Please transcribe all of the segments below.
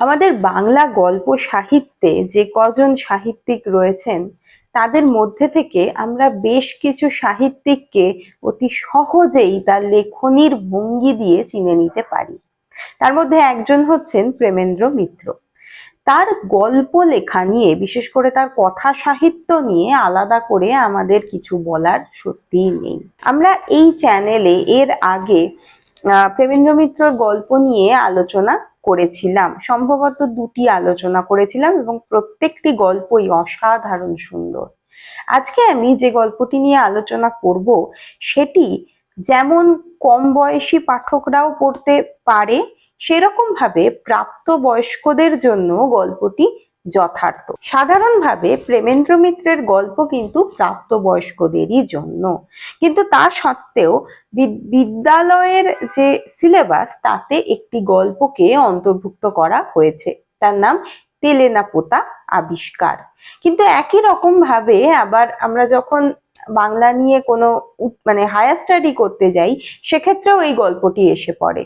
আমাদের বাংলা গল্প সাহিত্যে যে কজন সাহিত্যিক রয়েছেন তাদের মধ্যে থেকে আমরা বেশ কিছু সাহিত্যিককে অতি সহজেই তার লেখনীর ভঙ্গি দিয়ে চিনে নিতে পারি। তার মধ্যে একজন হচ্ছেন প্রেমেন্দ্র মিত্র। তার গল্প লেখা নিয়ে, বিশেষ করে তার কথা সাহিত্য নিয়ে আলাদা করে আমাদের কিছু বলার সত্যিই নেই। আমরা এই চ্যানেলে এর আগে প্রেমেন্দ্র মিত্রর গল্প নিয়ে আলোচনা করেছিলাম, সম্ভবত দুটি আলোচনা করেছিলাম এবং প্রত্যেকটি গল্পই অসাধারণ সুন্দর। আজকে আমি যে গল্পটি নিয়ে আলোচনা করব সেটি যেমন কম বয়সী পাঠকরাও পড়তে পারে, সেরকম ভাবে প্রাপ্তবয়স্কদের জন্য গল্পটি যথার্থ। সাধারণভাবে প্রেমেন্দ্র মিত্রের গল্প কিন্তু প্রাপ্তবয়স্কদেরই জন্য, কিন্তু তা সত্ত্বেও বিদ্যালয়ের যে সিলেবাস তাতে একটি গল্পকে অন্তর্ভুক্ত করা হয়েছে, তার নাম তেলে না পোতা আবিষ্কার। কিন্তু একই রকম ভাবে আবার আমরা যখন বাংলা নিয়ে কোনো হায়ার স্টাডি করতে যাই, সেক্ষেত্রেও এই গল্পটি এসে পড়ে।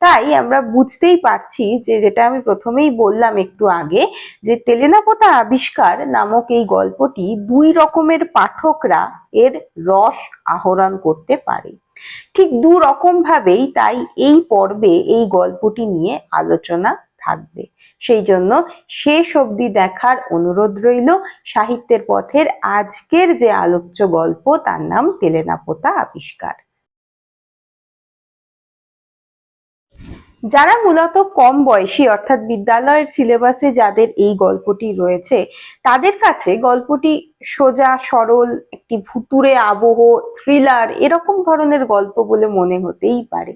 তাই আমরা বুঝতেই পারছি যে, যেটা আমি প্রথমেই বললাম একটু আগে, যে তেলে না পোতা আবিষ্কার নামক এই গল্পটি দুই রকমের পাঠকরা এর রস আহরণ করতে পারে, ঠিক দু রকম ভাবেই। তাই এই পর্বে এই গল্পটি নিয়ে আলোচনা থাকবে, সেই জন্য শেষ অবধি দেখার অনুরোধ রইল। সাহিত্যের পথের আজকের যে আলোচ্য গল্প তার নাম তেলে না পোতা আবিষ্কার। যারা মূলত কম বয়সী, অর্থাৎ বিদ্যালয়ের সিলেবাসে যাদের এই গল্পটি রয়েছে, তাদের কাছে গল্পটি সোজা সরল একটি ভুতুড়ে আবহ, থ্রিলার এরকম ধরনের গল্প বলে মনে হতেই পারে।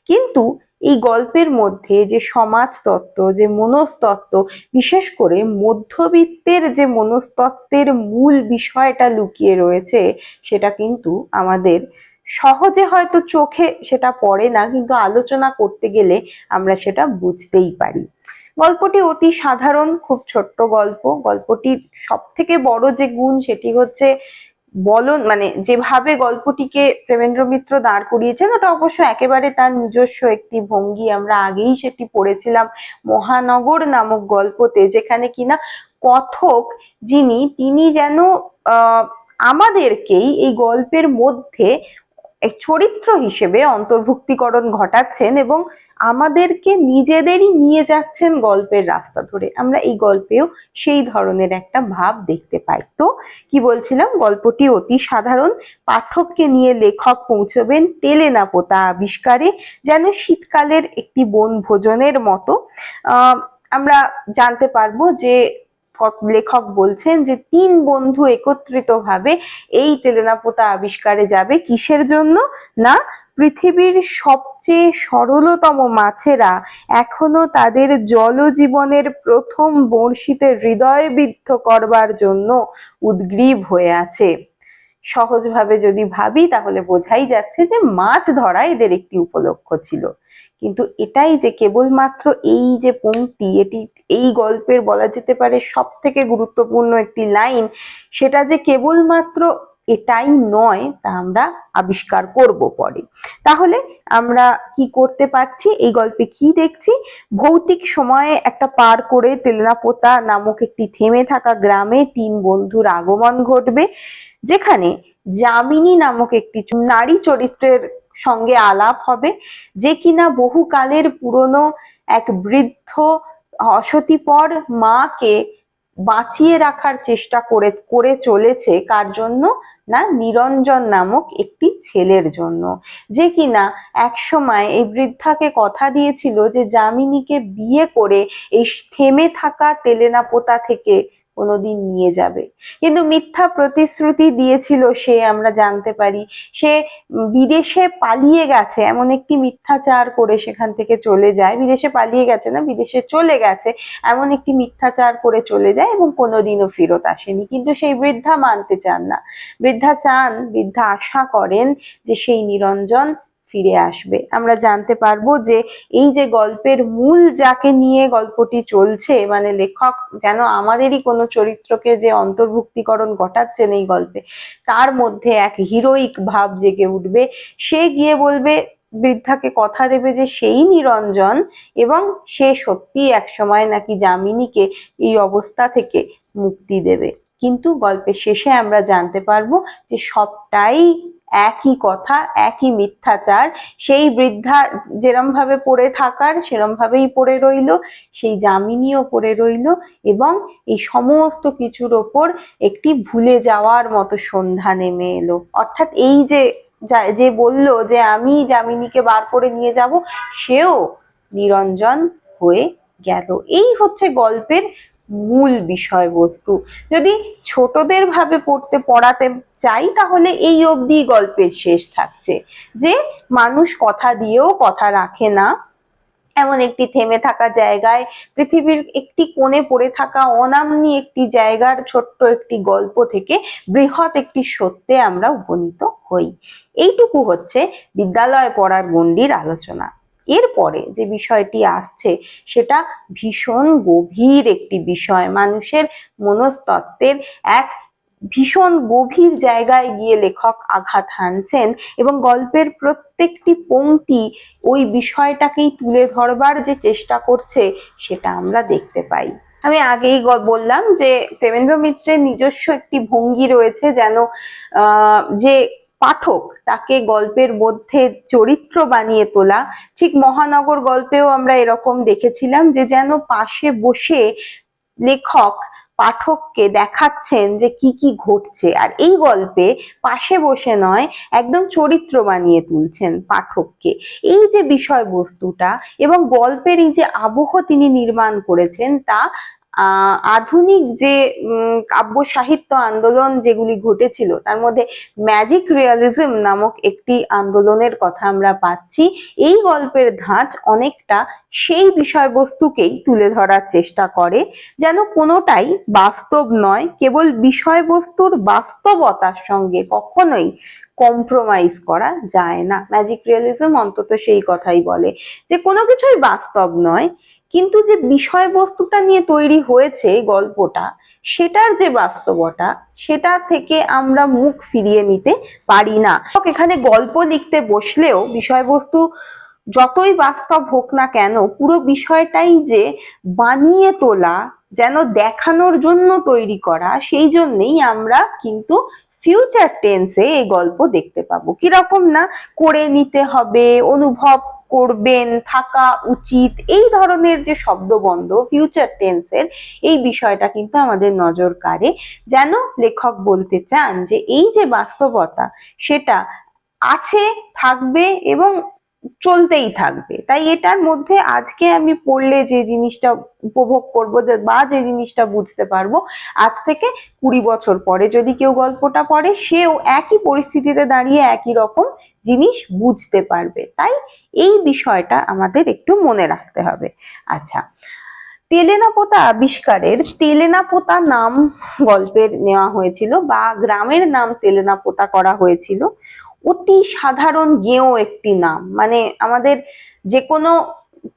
কিন্তু এই গল্পের মধ্যে যে সমাজতত্ত্ব, যে মনস্তত্ত্ব, বিশেষ করে মধ্যবিত্তের যে মনস্তত্ত্বের মূল বিষয়টা লুকিয়ে রয়েছে, সেটা কিন্তু আমাদের সহজে হয়তো চোখে সেটা পড়ে না, কিন্তু আলোচনা করতে গেলে আমরা সেটা বুঝতেই পারি। গল্পটি অতি সাধারণ, খুব ছোট্ট গল্প। গল্পটির সব থেকে বড় যে গুণ সেটি হচ্ছে যেভাবে গল্পটিকে প্রেমেন্দ্র মিত্র দাঁড় করিয়েছেন, ওটা অবশ্য একেবারে তার নিজস্ব একটি ভঙ্গি। আমরা আগেই সেটি পড়েছিলাম মহানগর নামক গল্পতে, যেখানে কিনা কথক তিনি যেন আমাদেরকেই এই গল্পের মধ্যে এক চরিত্র হিসেবে অন্তর্ভুক্তিকরণ ঘটাচ্ছেন এবং আমাদেরকে নিজেদেরই নিয়ে যাচ্ছেন গল্পের রাস্তা ধরে। আমরা এই গল্পেও সেই ধরনের একটা ভাব দেখতে পাই। তো কি বলছিলাম, গল্পটি অতি সাধারণ। পাঠককে নিয়ে লেখক পৌঁছবেন তেলে না পোতা আবিষ্কারে, যেন শীতকালের একটি বনভোজনের মতো। আমরা জানতে পারবো যে লেখক বলছেন যে তিন বন্ধু একত্রিত ভাবে এই তেলে না পোতা আবিষ্কারে যাবে। কিসের জন্য? না, পৃথিবীর সবচেয়ে সরলতম মাছেরা এখনো তাদের জলজীবনের প্রথম বড়শিতে হৃদয় বিদ্ধ করবার জন্য উদগ্রীব হয়ে আছে। সহজভাবে যদি ভাবি তাহলে বোঝাই যাচ্ছে যে মাছ ধরা এদের একটি উপলক্ষ্য ছিল। কিন্তু এটাই যে কেবলমাত্র এই যে পংক্তি, এটি এই গল্পের বলা যেতে পারে সব থেকে গুরুত্বপূর্ণ একটি লাইন, সেটা যে কেবলমাত্র এটাই নয় তা আমরা আবিষ্কার করব পরে। তাহলে আমরা কি করতে পারছি, এই গল্পে কি দেখছি? ভৌতিক সময়ে একটা পার করে তেলে না পোতা নামক একটি থেমে থাকা গ্রামে তিন বন্ধুর আগমন ঘটবে, যেখানে যামিনী নামক একটি নারী চরিত্রের সঙ্গে আলাপ হবে, যে কিনা বহুকালের পুরনো এক বৃদ্ধ অসতিপর মাকে বাঁচিয়ে রাখার চেষ্টা করে চলেছে। কার জন্য? না, নিরঞ্জন নামক একটি ছেলের জন্য, যে কিনা একসময় এই বৃদ্ধাকে কথা দিয়েছিল যে যামিনীকে বিয়ে করে এই থেমে থাকা তেলে না পোতা থেকে কোনোদিন নিয়ে যাবে। কিন্তু মিথ্যা প্রতিশ্রুতি দিয়েছিল সে, আমরা জানতে পারি সে বিদেশে পালিয়ে গেছে, এমন একটি মিথ্যাচার করে সেখান থেকে চলে যায়। বিদেশে পালিয়ে গেছে না, বিদেশে চলে গেছে, এমন একটি মিথ্যাচার করে চলে যায় এবং কোনোদিনও ফেরত আসেনি। কিন্তু সেই বৃদ্ধা মানতে চান না। বৃদ্ধা আশা করেন যে সেই নিরঞ্জন ফিরে আসবে। আমরা জানতে পারবো যে এই যে গল্পের মূল যাকে নিয়ে গল্পটি চলছে, লেখক যেন আমাদেরই কোনো চরিত্রকে যে অন্তর্ভুক্তিকরণ ঘটাচ্ছেন এই গল্পে, তার মধ্যে এক হিরোইক ভাব জেগে উঠবে। সে গিয়ে বলবে বৃদ্ধাকে কথা দেবে যে সেই নিরঞ্জন এবং সে সত্যি একসময় নাকি যামিনীকে এই অবস্থা থেকে মুক্তি দেবে। কিন্তু গল্পের শেষে আমরা জানতে পারবো যে সবটাই একই কথা, একই মিথ্যাচার। সেই বৃদ্ধা যেরম ভাবে পড়ে থাকার সেরম ভাবেই পড়ে রইল, সেই যামিনীও পড়ে রইল, এবং এই সমস্ত কিছুর ওপর একটি ভুলে যাওয়ার মতো সন্ধ্যা নেমে এলো। অর্থাৎ এই যে বলল যে আমি যামিনীকে বার করে নিয়ে যাব, সেও নিরঞ্জন হয়ে গেল। এই হচ্ছে গল্পের মূল বিষয়বস্তু। যদি ছোটদের ভাবে পড়াতে চাই তাহলে এই অবধি গল্পের শেষ থাকছে, যে মানুষ কথা দিয়েও কথা রাখে না, এমন একটি থেমে থাকা জায়গায়, পৃথিবীর একটি কোণে পড়ে থাকা অনামনি একটি জায়গার ছোট্ট একটি গল্প থেকে বৃহৎ একটি সত্যে আমরা উপনীত হই। এইটুকু হচ্ছে বিদ্যালয়ে পড়ার গণ্ডির আলোচনা। এরপরে যে বিষয়টি আসছে সেটা ভীষণ গভীর একটি বিষয়, মানুষের মনস্তত্ত্বের এক ভীষণ গভীর জায়গায় গিয়ে লেখক আঘাত হানছেন, এবং গল্পের প্রত্যেকটি পংক্তি ওই বিষয়টাকেই তুলে ধরবার যে চেষ্টা করছে সেটা আমরা দেখতে পাই। আমি আগেই বললাম যে প্রেমেন্দ্র মিত্রের নিজস্ব একটি ভঙ্গি রয়েছে, যেন যে পাঠক তাকে গল্পের মধ্যে চরিত্র বানিয়ে তোলা। ঠিক মহানগর গল্পেও আমরা এরকম দেখেছিলাম যে যেন পাশে বসে লেখক পাঠককে দেখাচ্ছেন যে কি কি ঘটছে, আর এই গল্পে পাশে বসে নয়, একদম চরিত্র বানিয়ে তুলছেন পাঠককে। এই যে বিষয়বস্তুটা এবং গল্পের এই যে আবহ তিনি নির্মাণ করেছেন, তা আধুনিক যে কাব্য সাহিত্য আন্দোলন যেগুলি ঘটেছিল তার মধ্যে ম্যাজিক রিয়ালিজম নামক একটি আন্দোলনের কথা আমরা পাচ্ছি। এই গল্পের ধাঁচ অনেকটা সেই বিষয়বস্তুকেই তুলে ধরার চেষ্টা করে, যেন কোনোটাই বাস্তব নয়, কেবল বিষয়বস্তুর বাস্তবতার সঙ্গে কখনোই কম্প্রোমাইজ করা যায় না। ম্যাজিক রিয়ালিজম অন্তত সেই কথাই বলে যে কোনো কিছুই বাস্তব নয়, কিন্তু যে বিষয়বস্তুটা নিয়ে তৈরি হয়েছে গল্পটা, সেটার যে বাস্তবতা, সেটা থেকে আমরা মুখ ফিরিয়ে নিতে পারি না। এখানে গল্প লিখতে বসলেও বিষয়বস্তু যতই বাস্তব হোক না কেন, পুরো বিষয়টাই যে বানিয়ে তোলা, যেন দেখানোর জন্য তৈরি করা, সেই জন্যেই আমরা কিন্তু ফিউচার টেন্সে এই গল্প দেখতে পাবো। কিরকম না, করে নিতে হবে, অনুভব করবেন, থাকা উচিত, এই ধরনের যে শব্দবন্ধ ফিউচার টেন্সের, এই বিষয়টা কিন্তু আমাদের নজর কাড়ে। যেন লেখক বলতে চান যে এই যে বাস্তবতা সেটা আছে, থাকবে এবং চলতেই থাকবে। তাই এটার মধ্যে আজকে আমি পড়লে যে জিনিসটা উপভোগ করবো বা যে জিনিসটা বুঝতে পারবো, আজ থেকে 20 বছর পরে যদি কেউ গল্পটা পড়ে, সেও একই পরিস্থিতিতে দাঁড়িয়ে একই রকম জিনিস বুঝতে পারবে। তাই এই বিষয়টা আমাদের একটু মনে রাখতে হবে। আচ্ছা, তেলেনাপোতা আবিষ্কারের তেলেনাপোতা নাম গল্পের নেওয়া হয়েছিল, বা গ্রামের নাম তেলেনাপোতা করা হয়েছিল। অতি সাধারণ গেঁয়ো একটি নাম, মানে আমাদের যে কোনো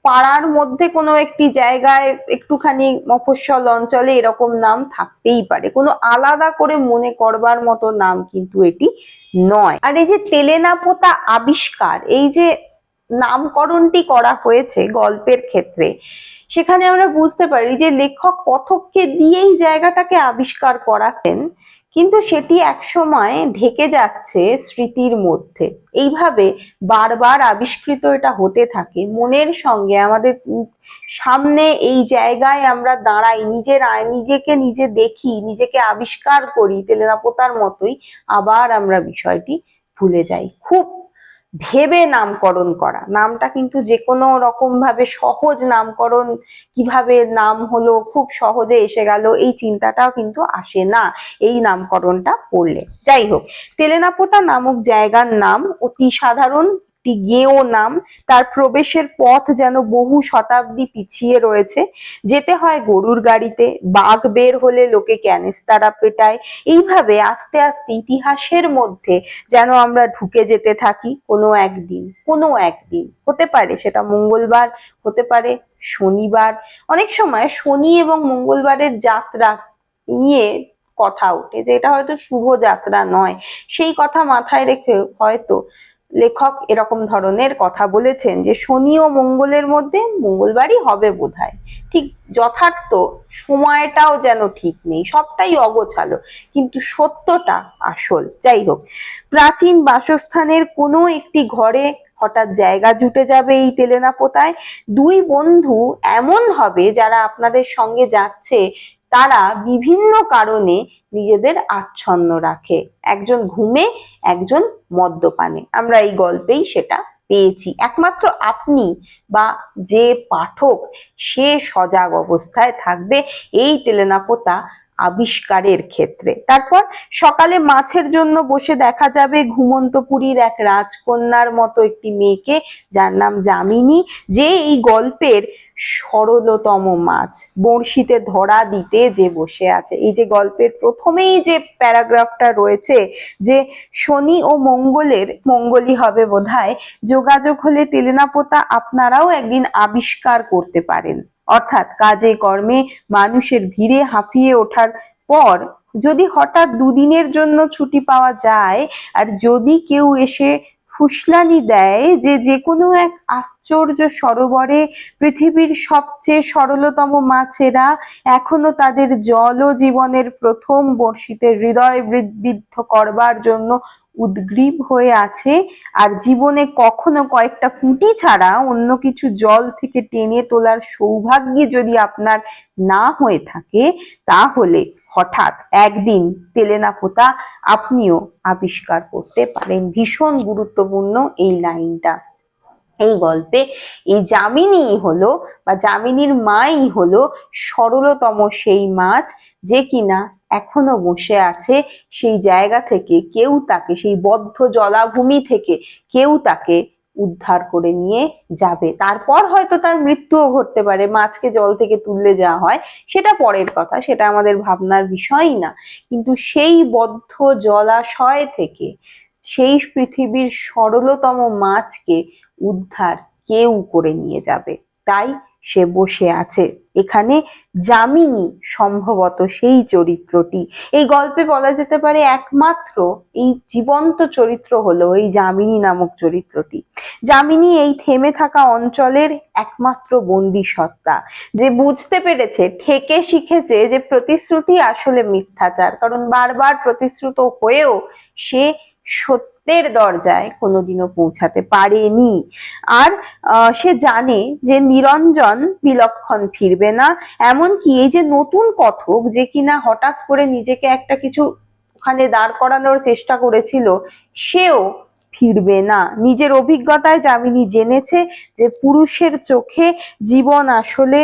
পাড়ার মধ্যে কোনো একটি জায়গায় একটুখানি মফস্বল অঞ্চলে এরকম নাম থাকতেই পারে, কোনো আলাদা করে মনে করবার মতো নাম কিন্তু এটি নয়। আর এই যে তেলেনাপোতা আবিষ্কার, এই যে নামকরণটি করা হয়েছে গল্পের ক্ষেত্রে, সেখানে আমরা বুঝতে পারি যে লেখক কথককে দিয়েই জায়গাটাকে আবিষ্কার করাতেন, কিন্তু সেটি একসময় ঢেকে যাচ্ছে স্মৃতির মধ্যে। এইভাবে বারবার আবিষ্কৃত এটা হতে থাকে মনের সঙ্গে, আমাদের সামনে এই জায়গায় আমরা দাঁড়াই, নিজেকে নিজে দেখি, নিজেকে আবিষ্কার করি, তেলেনাপোতার মতোই আবার আমরা বিষয়টি ভুলে যাই। খুব ভেবে নামকরণ করা, নামটা কিন্তু যে কোনো রকম ভাবে সহজ নামকরণ, কিভাবে নাম হলো খুব সহজে এসে গেল, এই চিন্তাটাও কিন্তু আসে না এই নামকরণটা পড়লে। যাই হোক, তেলেনাপোতা নামক জায়গার নাম অতি সাধারণ একটি গেঁয়ো নাম। তার প্রবেশের পথ যেন বহু শতাব্দী পিছিয়ে রয়েছে। যেতে হয় গরুর গাড়িতে, বাঘ বের হলে লোকে ক্যানেস্তারা পেটায়। এইভাবে আস্তে আস্তে ইতিহাসের মধ্যে যেন আমরা ঢুকে যেতে থাকি। কোনো একদিন হতে পারে সেটা মঙ্গলবার, হতে পারে শনিবার। অনেক সময় শনি এবং মঙ্গলবারের যাত্রা নিয়ে কথা ওঠে যে এটা হয়তো শুভ যাত্রা নয়, সেই কথা মাথায় রেখে হয়তো লেখক এরকম ধরনের কথা বলেছেন যে শনি ও মঙ্গলের মধ্যে মঙ্গলবারই হবে বোধহয়, ঠিক যথার্থ সময়টাও যেন ঠিক নেই, সবটাই অগোছালো, কিন্তু সত্যটা আসল। যাই হোক, প্রাচীন বাসস্থানের কোনো একটি ঘরে হঠাৎ জায়গা জুটে যাবে এই তেলেনাপোতায়। দুই বন্ধু এমন হবে যারা আপনাদের সঙ্গে যাচ্ছে, তারা বিভিন্ন কারণে নিজেদের আচ্ছন্ন রাখে, একজন ঘুমে, একজন মদ্যপানে। আমরা এই গল্পেই সেটা পেয়েছি। একমাত্র আপনি বা যে পাঠক সে সজাগ অবস্থায় থাকবে এই তেলেনাপোতা আবিষ্কারের ক্ষেত্রে। তারপর সকালে মাছের জন্য বসে দেখা যাবে ঘুমন্তপুরীর এক রাজকন্যার মতো একটি মেয়েকে, যার নাম যামিনী, যে এই গল্পের সরলতম মাছ, বড়শিতে ধরা দিতে যে বসে আছে। এই যে গল্পের প্রথমেই যে প্যারাগ্রাফটা রয়েছে যে শনি ও মঙ্গলই হবে বোধহয়, যোগাযোগ হলে তেলেনাপোতা আপনারাও একদিন আবিষ্কার করতে পারেন। অর্থাৎ কাজে কর্মে মানুষের ভিড়ে হাঁপিয়ে ওঠার পর যদি হঠাৎ দুদিনের জন্য ছুটি পাওয়া যায়, আর যদি কেউ এসে ফুসলানি দেয় যে যে কোনো এক আশ্চর্য সরোবরে পৃথিবীর সবচেয়ে সরলতম মাছেরা এখনো তাদের জল জীবনের প্রথম বর্ষিতে হৃদয় বিদ্ধ করবার জন্য উদ্গ্রীব হয়ে আছে, আর জীবনে কখনো কয়েকটা পুঁটি ছাড়া অন্য কিছু জল থেকে টেনে তোলার সৌভাগ্য যদি আপনার না হয়ে থাকে, তাহলে হঠাৎ একদিন তেলেনাপোতা আপনিও আবিষ্কার করতে পারেন। ভীষণ গুরুত্বপূর্ণ এই লাইনটা। এই গল্পে এই যামিনী হলো বা যামিনীর মাই হলো সরলতম সেই মাছ, যে কিনা এখনো বসে আছে সেই জায়গা থেকে, কেউ তাকে সেই বদ্ধ জলাভূমি থেকে কেউ তাকে উদ্ধার করে নিয়ে যাবে। তারপর হয়তো তার মৃত্যুও ঘটতে পারে, মাছকে জল থেকে তুললে যাওয়া হয় সেটা পরের কথা, সেটা আমাদের ভাবনার বিষয়ই না, কিন্তু সেই বদ্ধ জলাশয় থেকে সেই পৃথিবীর সরলতম মাছকে উদ্ধার কেউ করে নিয়ে যাবে, তাই সে বসে আছে এখানে। যামিনী সম্ভবত সেই চরিত্রটি। এই গল্পে বলা যেতে পারে একমাত্র এই জীবন্ত চরিত্র হলো এই যামিনী নামক চরিত্রটি। যামিনী এই থেমে থাকা অঞ্চলের একমাত্র বন্দি সত্তা, যে বুঝতে পেরেছে, ঠেকে শিখেছে যে প্রতিশ্রুতি আসলে মিথ্যাচার, কারণ বারবার প্রতিশ্রুত হয়েও সে সত্যের দরজায় কোনোদিনও পৌঁছাতে পারেনি। আর সে জানে যে নিরঞ্জন বিলক্ষণ ফিরবে না, এমনকি এই যে নতুন কথক যে কিনা হঠাৎ করে নিজেকে একটা কিছু ওখানে দাঁড় করানোর চেষ্টা করেছিল, সেও ফিরবে না। নিজের অভিজ্ঞতায় যামিনী জেনেছে যে পুরুষের চোখে জীবন আসলে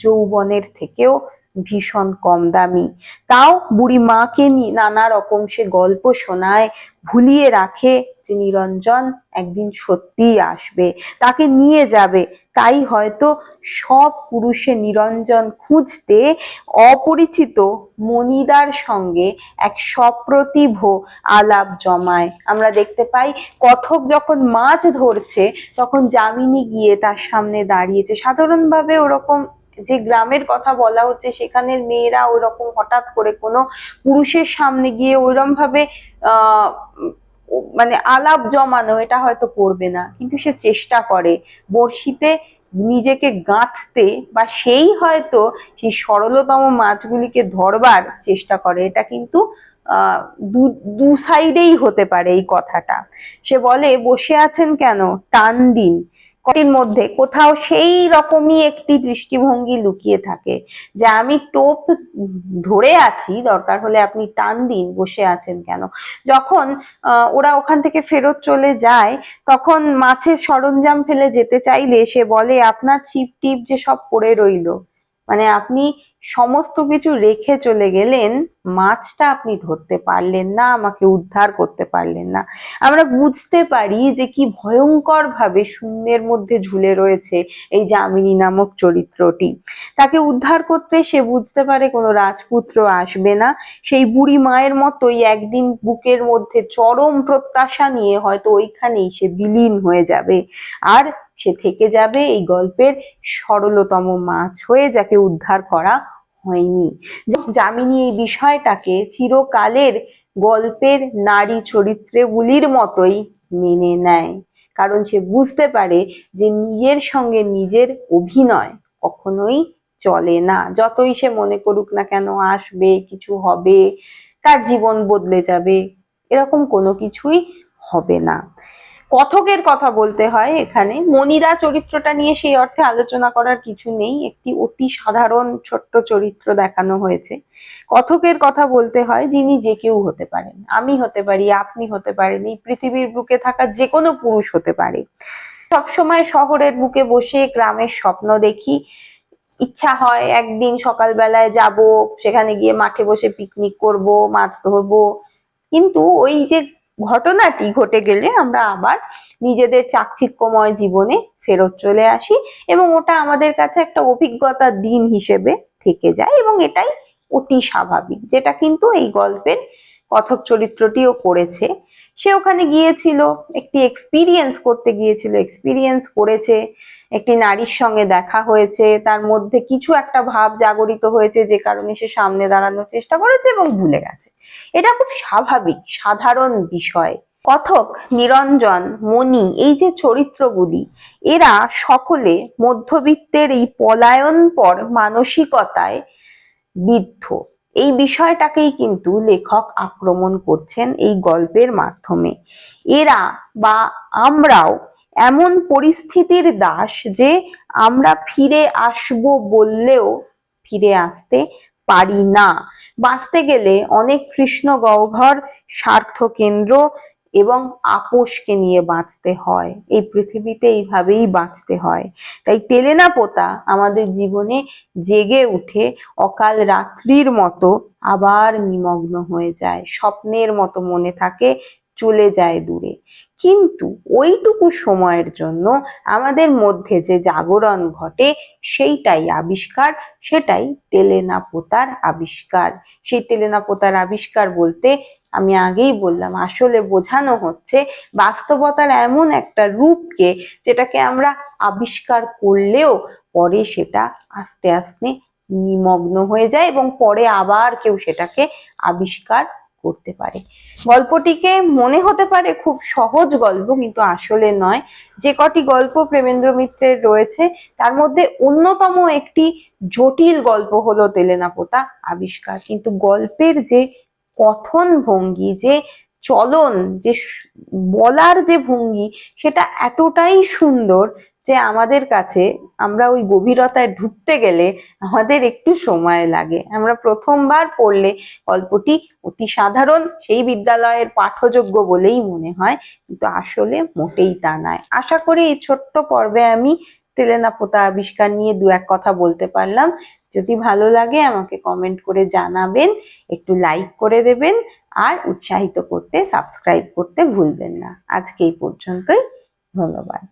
যৌবনের থেকেও ভীষণ কম দামি। তাও বুড়ি মাকে নানা রকম সে গল্প শোনায়, ভুলিয়ে রাখে যে নিরঞ্জন একদিন সত্যিই আসবে, তাকে নিয়ে যাবে। তাই হয়তো সব পুরুষে নিরঞ্জন খুঁজতে অপরিচিত মণিদার সঙ্গে এক সপ্রতিভ আলাপ জমায়। আমরা দেখতে পাই কথক যখন মাছ ধরছে তখন যামিনী গিয়ে তার সামনে দাঁড়িয়েছে। সাধারণভাবে ওরকম যে গ্রামের কথা বলা হচ্ছে সেখানের মেয়েরা ওরকম হঠাৎ করে কোনো পুরুষের সামনে গিয়ে ওইরকম ভাবে মানে আলাপ জমানো এটা হয়তো করবে না, কিন্তু সে চেষ্টা করে বড়শিতে নিজেকে গাঁথতে, বা সেই হয়তো সেই সরলতম মাছগুলিকে ধরবার চেষ্টা করে। এটা কিন্তু দু সাইডেই হতে পারে এই কথাটা। সে বলে বসে আছেন কেন, টান দিন। কটির মধ্যে কোথাও সেই রকমই একটি দৃষ্টিভঙ্গি লুকিয়ে থাকে যে আমি টোপ ধরে আছি, দরকার হলে আপনি টান দিন, বসে আছেন কেন। যখন ওরা ওখান থেকে ফেরত চলে যায় তখন মাছের সরঞ্জাম ফেলে যেতে চাইলে সে বলে আপনার ছিপ টিপ যে সব পড়ে রইলো, মানে আপনি সমস্ত কিছু রেখে চলে গেলেন, মাছটা আপনি ধরতে পারলেন না, আমাকে উদ্ধার করতে পারলেন না। আমরা বুঝতে পারি যে কি ভয়ঙ্কর ভাবে শূন্যের মধ্যে ঝুলে রয়েছে এই যামিনী নামক চরিত্রটি। তাকে উদ্ধার করতে সে বুঝতে পারে কোনো রাজপুত্র আসবে না, সেই বুড়ি মায়ের মতোই একদিন বুকের মধ্যে চরম প্রত্যাশা নিয়ে হয়তো ওইখানেই সে বিলীন হয়ে যাবে, আর সে থেকে যাবে এই গল্পের সরলতম মাছ হয়ে, যাকে উদ্ধার করা হয়নি। যামিনী এই বিষয়টাকে চিরকালের গল্পের নারী চরিত্রগুলির মতোই মেনে নেয়, কারণ সে বুঝতে পারে যে নিজের সঙ্গে নিজের অভিনয় কখনোই চলে না। যতই সে মনে করুক না কেন আসবে, কিছু হবে, তার জীবন বদলে যাবে, এরকম কোনো কিছুই হবে না। কথকের কথা বলতে হয় এখানে, মণিদা চরিত্রটা নিয়ে সেই অর্থে আলোচনা করার কিছু নেই, একটি অতি সাধারণ ছোট্ট চরিত্র দেখানো হয়েছে। কথকের কথা বলতে হয় যিনি যে কেউ হতে পারেন, আমি হতে পারি, আপনি হতে পারেন, এই পৃথিবীর বুকে থাকা যে কোনো পুরুষ হতে পারে। সবসময় শহরের বুকে বসে গ্রামের স্বপ্ন দেখি, ইচ্ছা হয় একদিন সকালবেলায় যাব, সেখানে গিয়ে মাঠে বসে পিকনিক করব, মাছ ধরবো, কিন্তু ওই যে ঘটনাটি ঘটে গেলে আমরা আবার নিজেদের চাকচিক্যময় জীবনে ফেরত চলে আসি এবং ওটা আমাদের কাছে একটা অভিজ্ঞতার দিন হিসেবে থেকে যায়, এবং এটাই অতি স্বাভাবিক, যেটা কিন্তু এই গল্পের কথক চরিত্রটিও করেছে। সে ওখানে গিয়েছিল, একটি এক্সপিরিয়েন্স করতে গিয়েছিল, এক্সপিরিয়েন্স করেছে, একটি নারীর সঙ্গে দেখা হয়েছে, তার মধ্যে কিছু একটা ভাব জাগরিত হয়েছে যে কারণে সে সামনে দাঁড়ানোর চেষ্টা করেছে এবং ভুলে গেছে। এটা খুব স্বাভাবিক, সাধারণ বিষয়। কথক, নিরঞ্জন, মণি, এই যে চরিত্রগুলি, এরা সকলে মধ্যবিত্তের এই পলায়নপর মানসিকতায় বিদ্ধ। এই বিষয়টাকেই কিন্তু লেখক আক্রমণ করছেন এই গল্পের মাধ্যমে। এরা বা আমরাও এমন পরিস্থিতির দাস যে আমরা ফিরে আসব বললেও ফিরে আসতে পারি না। বাঁচতে গেলে অনেক কৃষ্ণ গহ্বর, স্বার্থ কেন্দ্র এবং আপোষকে নিয়ে বাঁচতে হয়। এই পৃথিবীতে এইভাবেই বাঁচতে হয়। তাই তেলেনাপোতা আমাদের জীবনে জেগে উঠে অকাল রাত্রির মতো আবার নিমগ্ন হয়ে যায়, স্বপ্নের মতো মনে থাকে, চলে যায় দূরে। কিন্তু ওইটুকু সময়ের জন্য আমাদের মধ্যে যে জাগরণ ঘটে সেইটাই আবিষ্কার, সেটাই তেলেনাপোতার আবিষ্কার। সেই তেলেনাপোতার আবিষ্কার বলতে আমি আগেই বললাম, আসলে বোঝানো হচ্ছে বাস্তবতার এমন একটা রূপকে যেটাকে আমরা আবিষ্কার করলেও পরে সেটা আস্তে আস্তে নিমগ্ন হয়ে যায় এবং পরে আবার কেউ সেটাকে আবিষ্কার করতে পারে। গল্পটিকে মনে হতে পারে খুব সহজ গল্প, কিন্তু আসলে নয়। যে কটি গল্প প্রেমেন্দ্র মিত্রের রয়েছে তার মধ্যে অন্যতম একটি জটিল গল্প হলো তেলেনাপোতা আবিষ্কার, কিন্তু গল্পের যে কথন ভঙ্গি, যে চলন, যে বলার যে ভঙ্গি, সেটা এতটাই সুন্দর যে আমাদের কাছে, আমরা ওই গভীরতায় ঢুকতে গেলে আমাদের একটু সময় লাগে। আমরা প্রথমবার পড়লে গল্পটি অতি সাধারণ, সেই বিদ্যালয়ের পাঠযোগ্য বলেই মনে হয়, কিন্তু আসলে মোটেই তা নয়। আশা করি এই ছোট্ট পর্বে আমি তেলেনাপোতা আবিষ্কার নিয়ে দু এক কথা বলতে পারলাম। যদি ভালো লাগে আমাকে কমেন্ট করে জানাবেন, একটু লাইক করে দেবেন, আর উৎসাহিত করতে সাবস্ক্রাইব করতে ভুলবেন না। আজকে এই পর্যন্তই, ধন্যবাদ।